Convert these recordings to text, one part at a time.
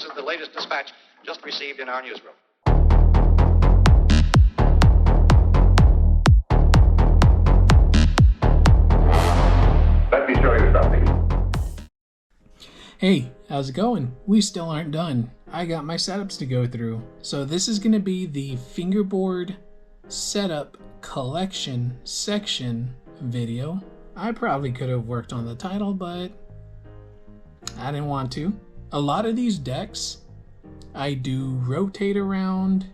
This is the latest dispatch just received in our newsroom. Let me show you something. Hey, how's it going? We still aren't done. I got my setups to go through. So this is going to be the Fingerboard setup collection section video. I probably could have worked on the title, but I didn't want to. A lot of these decks I do rotate around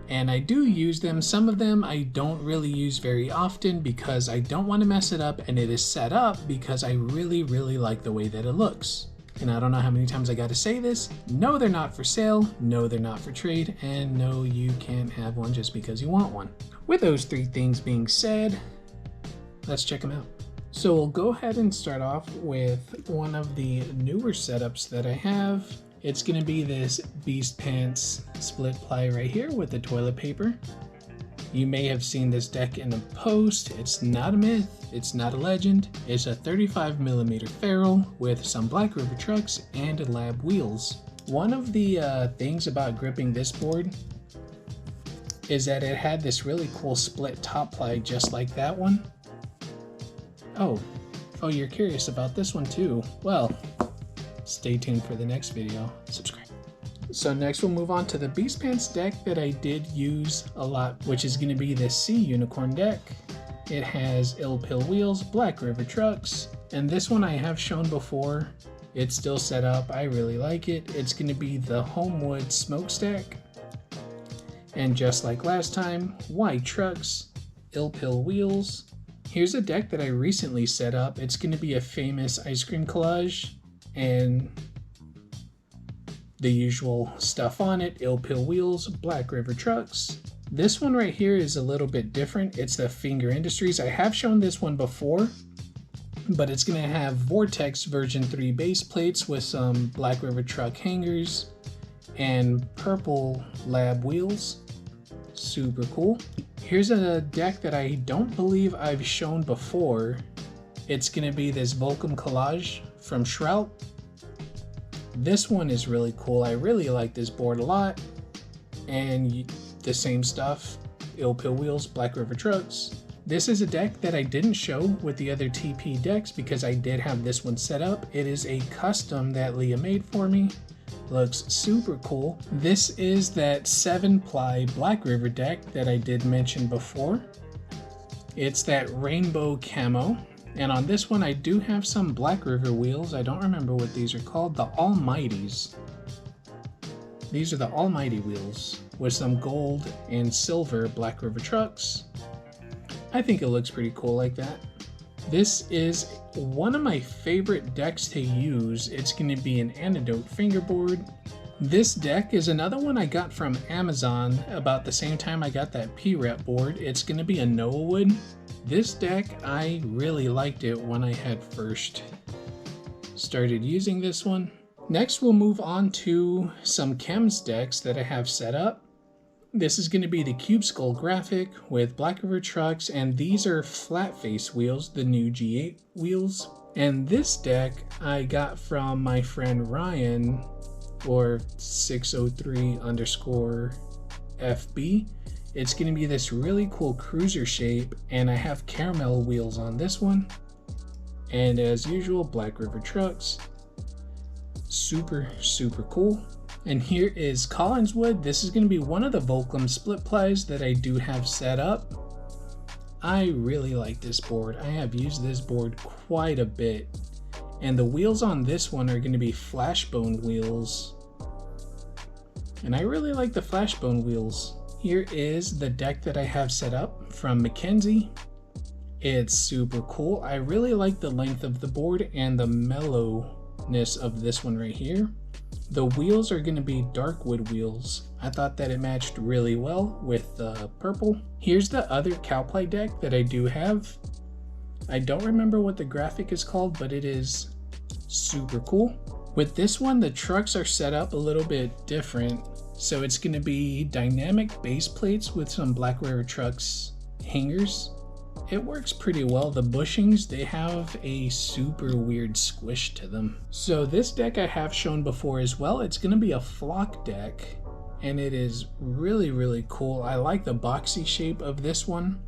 and I do use them. Some of them I don't really use very often because I don't want to mess it up, and it is set up because I really like the way that it looks. And I don't know how many times I got to say this. No, they're not for sale. No, they're not for trade. And no, you can't have one just because you want one. With those three things being said, let's check them out. So we'll go ahead and start off with one of the newer setups that I have. It's going to be this Beast Pants split ply right here with the toilet paper. You may have seen this deck in a post. It's not a myth, it's not a legend. It's a 35mm ferrule with some Black River trucks and lab wheels. One of the things about gripping this board is that it had this really cool split top ply just like that one. Oh, you're curious about this one too? Well, stay tuned for the next video. Subscribe. So next we'll move on to the Beast Pants deck that I did use a lot, which is going to be the Sea Unicorn deck. It has Ill Pill wheels, Black River trucks, and this one I have shown before. It's still set up. I really like it. It's going to be the Homewood smokestack. And just like last time, white trucks, Ill Pill wheels. Here's a deck that I recently set up. It's going to be a famous ice cream collage and the usual stuff on it, Ill Pill wheels, Black River trucks. This one right here is a little bit different. It's the Finger Industries. I have shown this one before, but it's going to have Vortex version 3 base plates with some Black River truck hangers and purple lab wheels. Super cool. Here's a deck that I don't believe I've shown before. It's going to be this Volcom collage from Shrout. This one is really cool. I really like this board a lot. And the same stuff, Ill Pill wheels, Black River trucks. This is a deck that I didn't show with the other TP decks because I did have this one set up. It is a custom that Leah made for me. Looks super cool. This is that 7-ply Black River deck that I did mention before. It's that rainbow camo. And on this one I do have some Black River wheels. I don't remember what these are called. The Almighties. These are the Almighty wheels with some gold and silver Black River trucks. I think it looks pretty cool like that. This is one of my favorite decks to use. It's going to be an Antidote Fingerboard. This deck is another one I got from Amazon about the same time I got that P-Rep board. It's going to be a Noah wood. This deck, I really liked it when I had first started using this one. Next, we'll move on to some Chems decks that I have set up. This is going to be the Cube Skull graphic with Black River trucks, and these are flat face wheels, the new G8 wheels. And this deck I got from my friend Ryan, or 603_FB. It's going to be this really cool cruiser shape, and I have caramel wheels on this one. And as usual, Black River trucks. Super cool. And here is Collinswood. This is going to be one of the Volcom split plies that I do have set up. I really like this board. I have used this board quite a bit. And the wheels on this one are going to be Flashbone wheels. And I really like the Flashbone wheels. Here is the deck that I have set up from Mackenzie. It's super cool. I really like the length of the board and the mellowness of this one right here. The wheels are going to be dark wood wheels. I thought that it matched really well with the purple. Here's the other Cowply deck that I do have. I don't remember what the graphic is called, but it is super cool. With this one, the trucks are set up a little bit different. So it's going to be dynamic base plates with some Black River trucks hangers it works pretty well. The bushings, they have a super weird squish to them. So this deck I have shown before as well. It's going to be a flock deck, and it is really, really cool. I like the boxy shape of this one.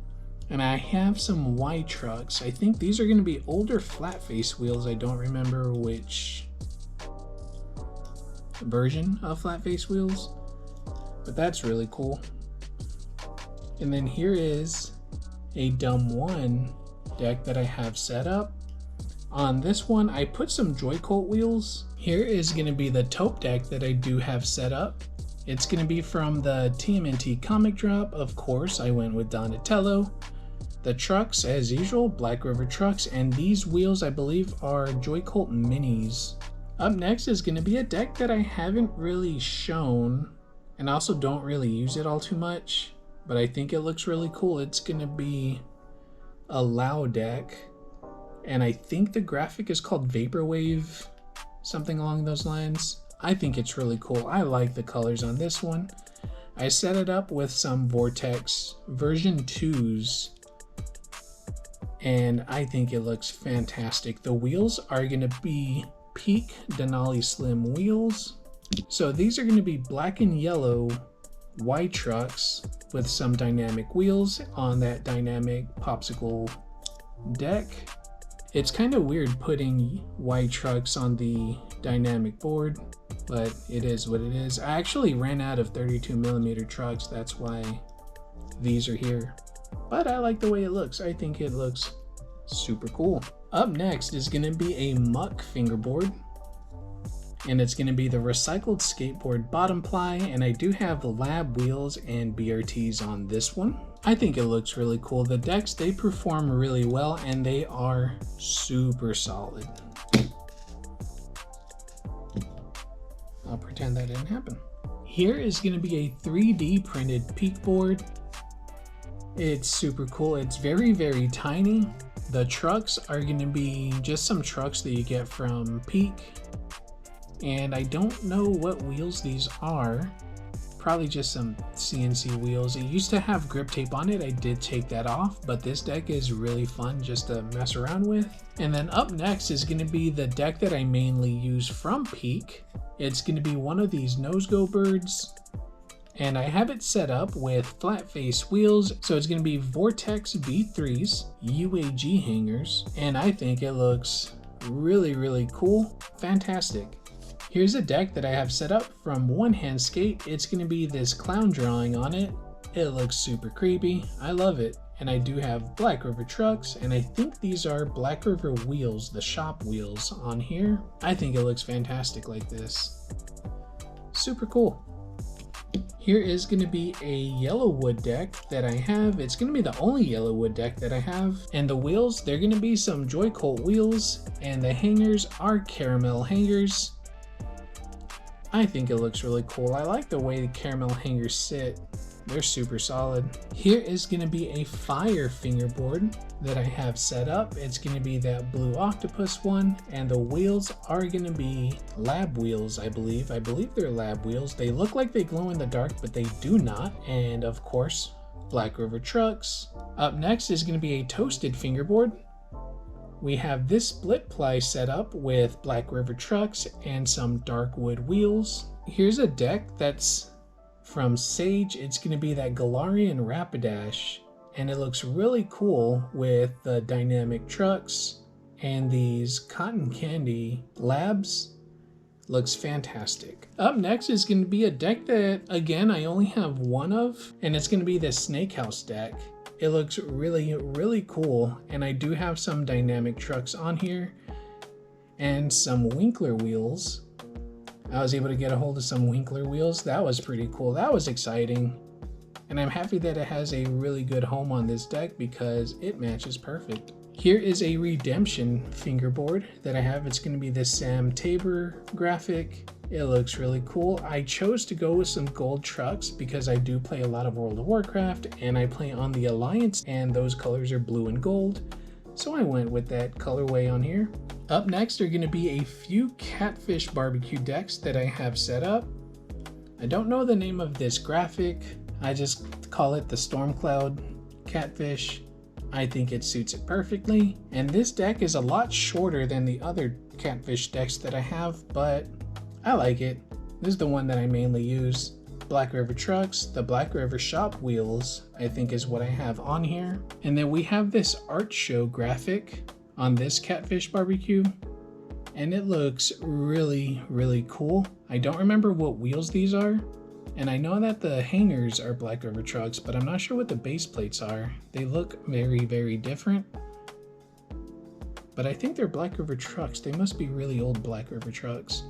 And I have some Y trucks. I think these are going to be older flat face wheels. I don't remember which version of flat face wheels, but that's really cool. And then here is a Dumb One deck that I have set up. On this one, I put some Joy-Colt wheels. Here is going to be the taupe deck that I do have set up. It's going to be from the TMNT comic drop. Of course, I went with Donatello. The trucks, as usual, Black River trucks, and these wheels I believe are Joy-Colt minis. Up next is going to be a deck that I haven't really shown, and also don't really use it all too much, but I think it looks really cool. It's going to be a Lao deck, and I think the graphic is called Vaporwave, something along those lines. I think it's really cool. I like the colors on this one. I set it up with some Vortex version 2s, and I think it looks fantastic. The wheels are going to be Peak Denali Slim wheels. So these are going to be black and yellow Y trucks with some dynamic wheels on that dynamic popsicle deck. It's kind of weird putting Y trucks on the dynamic board, but it is what it is. I actually ran out of 32mm trucks, that's why these are here. But I like the way it looks. I think it looks super cool. Up next is going to be a Muck fingerboard, and it's going to be the recycled skateboard bottom ply, and I do have the lab wheels and BRTs on this one. I think it looks really cool. The decks, they perform really well, and they are super solid. I'll pretend that didn't happen. Here is going to be a 3D printed peak board. It's super cool. It's very, very tiny. The trucks are going to be just some trucks that you get from Peak. And I don't know what wheels these are. Probably just some CNC wheels. It used to have grip tape on it. I did take that off, but this deck is really fun just to mess around with. And then up next is going to be the deck that I mainly use from Peak. It's going to be one of these nose go birds, and I have it set up with flat face wheels. So it's going to be Vortex V3s, UAG hangers, and I think it looks really, really cool. Fantastic. Here's a deck that I have set up from One Hand Skate. It's going to be this clown drawing on it. It looks super creepy. I love it. And I do have Black River trucks, and I think these are Black River wheels, the shop wheels on here. I think it looks fantastic like this. Super cool. Here is going to be a yellow wood deck that I have. It's going to be the only yellow wood deck that I have. And the wheels, they're going to be some Joy-Colt wheels, and the hangers are caramel hangers. I think it looks really cool. I like the way the caramel hangers sit. They're super solid. Here is going to be a fire fingerboard that I have set up. It's going to be that blue octopus one, and the wheels are going to be lab wheels, I believe. I believe they're lab wheels. They look like they glow in the dark, but they do not. And of course, Black River trucks. Up next is going to be a toasted fingerboard. We have this split ply set up with Black River trucks and some dark wood wheels. Here's a deck that's from Sage. It's going to be that Galarian Rapidash, and it looks really cool with the dynamic trucks and these cotton candy labs. Looks fantastic. Up next is going to be a deck that, again, I only have one of, and it's going to be the Snake House deck. It looks really, really cool, and I do have some dynamic trucks on here and some Winkler wheels. I was able to get a hold of some Winkler wheels. That was pretty cool. That was exciting. And I'm happy that it has a really good home on this deck because it matches perfect. Here is a Redemption fingerboard that I have. It's going to be this Sam Tabor graphic. It looks really cool. I chose to go with some gold trucks because I do play a lot of World of Warcraft and I play on the Alliance, and those colors are blue and gold. So I went with that colorway on here. Up next are going to be a few Catfish Barbecue decks that I have set up. I don't know the name of this graphic. I just call it the Storm Cloud Catfish. I think it suits it perfectly. And this deck is a lot shorter than the other Catfish decks that I have, but I like it. This is the one that I mainly use. Black River trucks, the Black River shop wheels, I think is what I have on here. And then we have this art show graphic on this Catfish Barbecue, and it looks really, really cool. I don't remember what wheels these are, and I know that the hangers are Black River trucks, but I'm not sure what the base plates are. They look very, very different, but I think they're Black River trucks. They must be really old Black River trucks.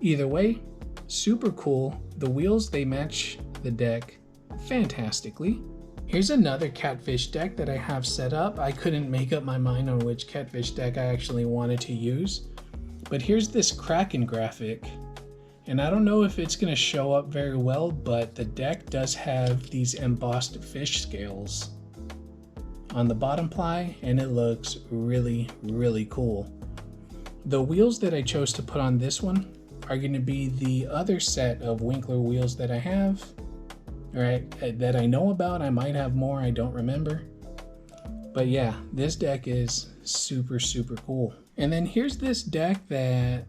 Either way, super cool. The wheels, they match the deck fantastically. Here's another Catfish deck that I have set up. I couldn't make up my mind on which Catfish deck I actually wanted to use, but here's this Kraken graphic. And I don't know if it's going to show up very well, but the deck does have these embossed fish scales on the bottom ply, and it looks really, really cool. The wheels that I chose to put on this one are going to be the other set of Winkler wheels that I have, right, that I know about. I might have more, I don't remember. But yeah, this deck is super, super cool. And then here's this deck that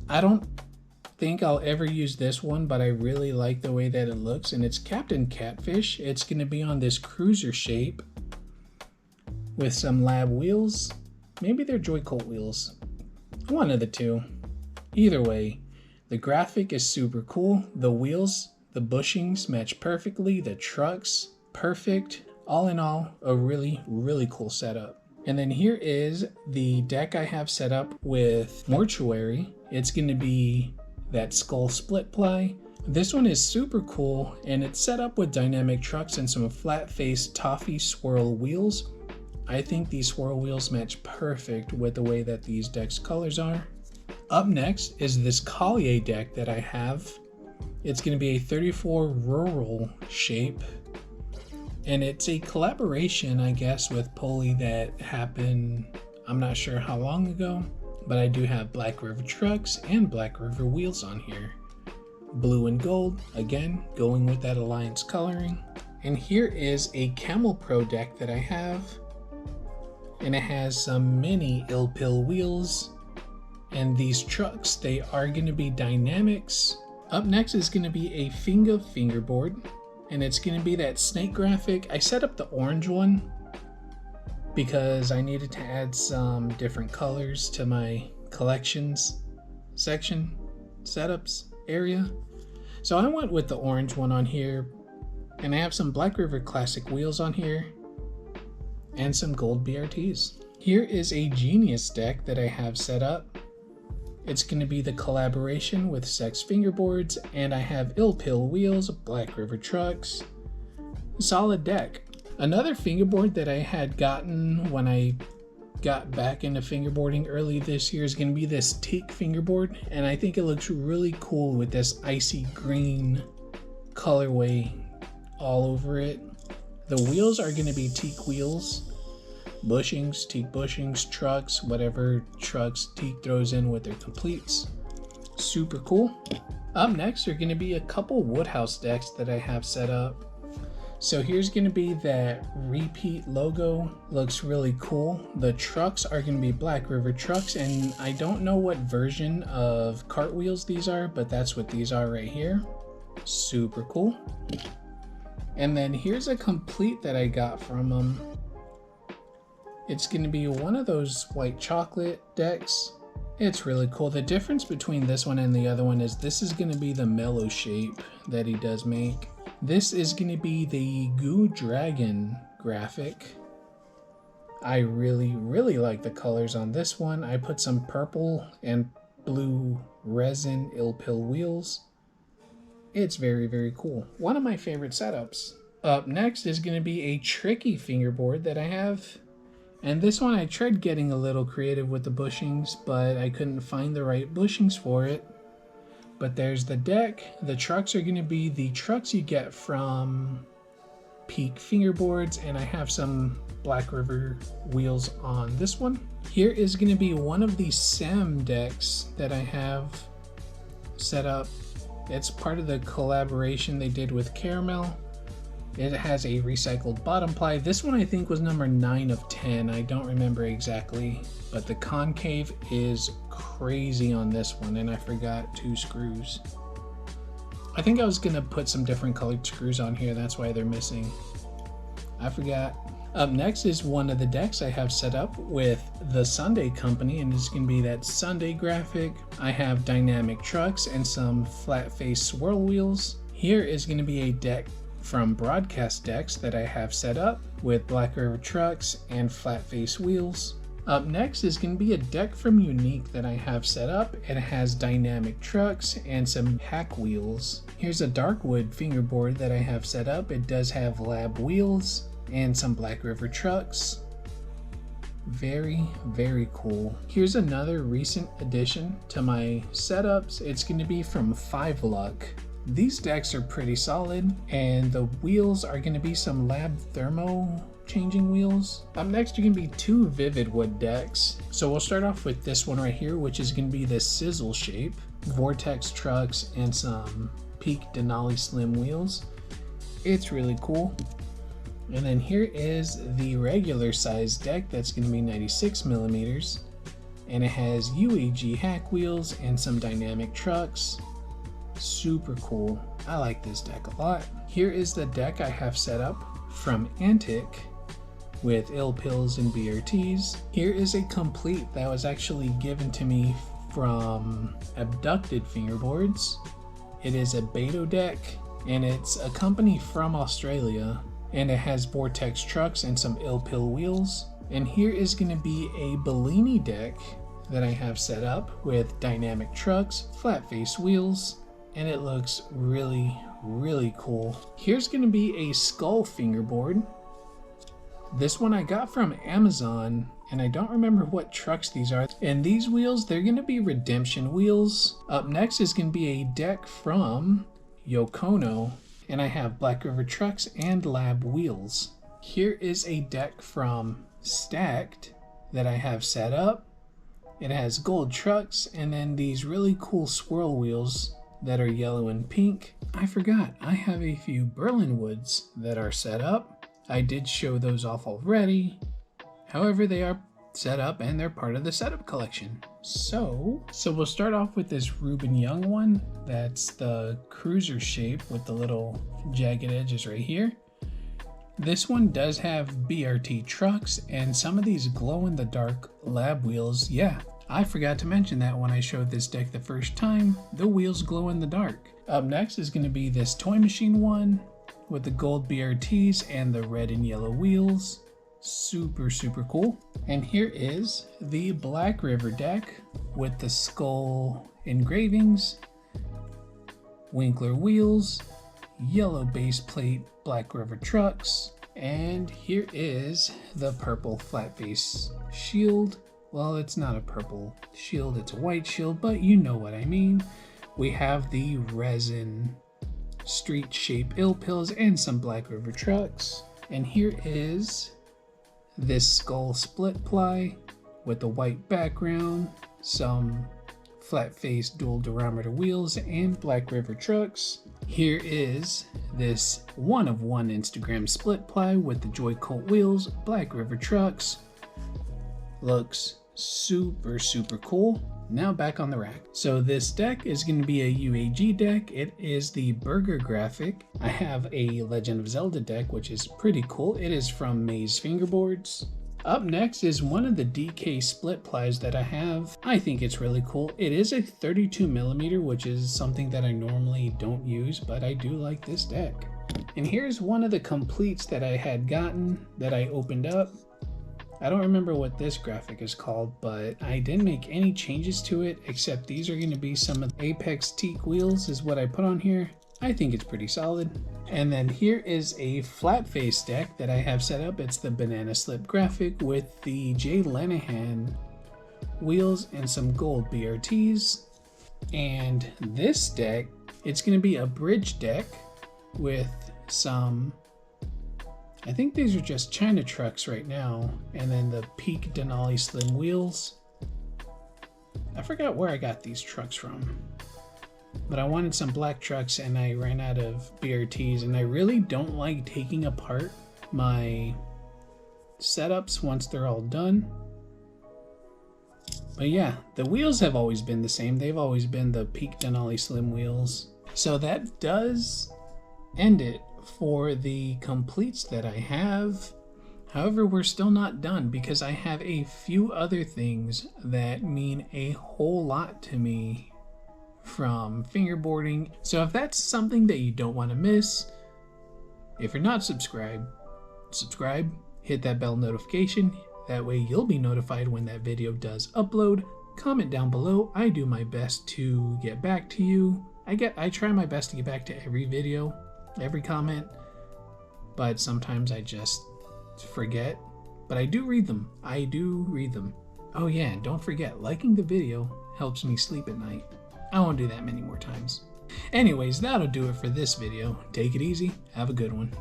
I don't think I'll ever use this one, but I really like the way that it looks, and it's Captain Catfish. It's going to be on this cruiser shape with some lab wheels. Maybe they're Joy Colt wheels. One of the two. Either way, the graphic is super cool. The wheels, the bushings match perfectly. The trucks, perfect. All in all, a really, really cool setup. And then here is the deck I have set up with Mortuary. It's going to be that skull split ply. This one is super cool, and it's set up with dynamic trucks and some flat face toffee swirl wheels. I think these swirl wheels match perfect with the way that these decks colors are. Up next is this Collier deck that I have. It's going to be a 34 rural shape, and it's a collaboration, I guess, with Pulley that happened, I'm not sure how long ago, but I do have Black River trucks and Black River wheels on here. Blue and gold, again, going with that Alliance coloring. And here is a Camel Pro deck that I have, and it has some mini Ill Pill wheels. And these trucks, they are going to be dynamics. Up next is going to be a Fingerboard, and it's going to be that snake graphic. I set up the orange one because I needed to add some different colors to my collections section, setups area. So I went with the orange one on here, and I have some Black River Classic wheels on here and some gold BRTs. Here is a Genius deck that I have set up. It's going to be the collaboration with Sex Fingerboards, and I have Ill Pill wheels, Black River trucks. Solid deck. Another fingerboard that I had gotten when I got back into fingerboarding early this year is going to be this teak fingerboard, and I think it looks really cool with this icy green colorway all over it. The wheels are going to be teak wheels, bushings, teak bushings, trucks, whatever trucks teak throws in with their completes. Super cool. Up next are going to be a couple Woodhouse decks that I have set up. So here's going to be that repeat logo. Looks really cool. The trucks are going to be Black River trucks, and I don't know what version of cartwheels these are, but that's what these are right here. Super cool. And then here's a complete that I got from them. It's going to be one of those white chocolate decks. It's really cool. The difference between this one and the other one is this is going to be the mellow shape that he does make. This is going to be the Goo Dragon graphic. I really, really like the colors on this one. I put some purple and blue resin Ill Pill wheels. It's very, very cool. One of my favorite setups. Up next is going to be a tricky fingerboard that I have. And this one I tried getting a little creative with the bushings, but I couldn't find the right bushings for it. But there's the deck. The trucks are going to be the trucks you get from Peak Fingerboards, and I have some Black River wheels on this one. Here is going to be one of the Sam decks that I have set up. It's part of the collaboration they did with Caramel. It has a recycled bottom ply. This one I think was number 9 of 10. I don't remember exactly, but the concave is crazy on this one, and I forgot 2 screws. I think I was gonna put some different colored screws on here. That's why they're missing. I forgot. Up next is one of the decks I have set up with the Sunday Company, and it's gonna be that Sunday graphic. I have dynamic trucks and some flat face swirl wheels. Here is gonna be a deck from Broadcast Decks that I have set up with Black River trucks and flat face wheels. Up next is going to be a deck from Unique that I have set up. It has dynamic trucks and some hack wheels. Here's a Darkwood fingerboard that I have set up. It does have lab wheels and some Black River trucks. Very, very cool. Here's another recent addition to my setups. It's going to be from 5 Luck. These decks are pretty solid, and the wheels are going to be some lab thermo changing wheels. Up next are going to be 2 Vivid Wood decks. So we'll start off with this one right here, which is going to be the Sizzle shape, Vortex trucks, and some Peak Denali Slim wheels. It's really cool. And then here is the regular size deck that's going to be 96 millimeters, and it has UAG hack wheels and some dynamic trucks. Super cool. I like this deck a lot. Here is the deck I have set up from Antic with Ill Pills and BRTs. Here is a complete that was actually given to me from Abducted Fingerboards. It is a Beto deck, and it's a company from Australia, and it has Vortex trucks and some Ill Pill wheels. And here is going to be a Bellini deck that I have set up with dynamic trucks, flat face wheels, and it looks really, really cool. Here's going to be a Skull fingerboard. This one I got from Amazon, and I don't remember what trucks these are. And these wheels, they're going to be Redemption wheels. Up next is going to be a deck from Yokono, and I have Black River trucks and lab wheels. Here is a deck from Stacked that I have set up. It has gold trucks and then these really cool swirl wheels that are yellow and pink. I forgot, I have a few Berlin Woods that are set up. I did show those off already. However, they are set up and they're part of the setup collection. So we'll start off with this Reuben Young one. That's the cruiser shape with the little jagged edges right here. This one does have BRT trucks and some of these glow-in-the-dark lab wheels. Yeah, I forgot to mention that when I showed this deck the first time. The wheels glow in the dark. Up next is going to be this Toy Machine one with the gold BRTs and the red and yellow wheels. Super, super cool. And here is the Black River deck with the skull engravings, Winkler wheels, yellow base plate Black River trucks, and here is the purple flat face shield. Well, it's not a purple shield, it's a white shield, but you know what I mean. We have the resin street shape Ill Pills and some Black River trucks. And here is this skull split ply with the white background, some flat face dual durometer wheels, and Black River trucks. Here is this one of one Instagram split ply with the Joy Colt wheels, Black River trucks. Looks super, super cool. Now back on the rack. So this deck is going to be a UAG deck. It is the Burger graphic. I have a Legend of Zelda deck, which is pretty cool. It is from Maze Fingerboards. Up next is one of the DK split plies that I have. I think it's really cool. It is a 32 millimeter, which is something that I normally don't use, but I do like this deck. And here's one of the completes that I had gotten that I opened up. I don't remember what this graphic is called, but I didn't make any changes to it, except these are going to be some of the Apex teak wheels is what I put on here. I think it's pretty solid. And then here is a flat face deck that I have set up. It's the Banana Slip graphic with the Jay Lenihan wheels and some gold BRTs. And this deck, it's going to be a bridge deck with some, I think these are just China trucks right now, and then the Peak Denali Slim wheels. I forgot where I got these trucks from. but I wanted some black trucks and I ran out of BRTs, and I really don't like taking apart my setups once they're all done. But yeah, the wheels have always been the same. They've always been the Peak Denali Slim wheels. So that does end it for the completes that I have. However, we're still not done because I have a few other things that mean a whole lot to me from fingerboarding. So if that's something that you don't want to miss, if you're not subscribed, subscribe, hit that bell notification. That way you'll be notified when that video does upload. Comment down below. I do my best to get back to you. I try my best to get back to every video, every comment, but sometimes I just forget. But I do read them. I do read them. Oh yeah, and don't forget, liking the video helps me sleep at night. I won't do that many more times. Anyways, that'll do it for this video. Take it easy. Have a good one.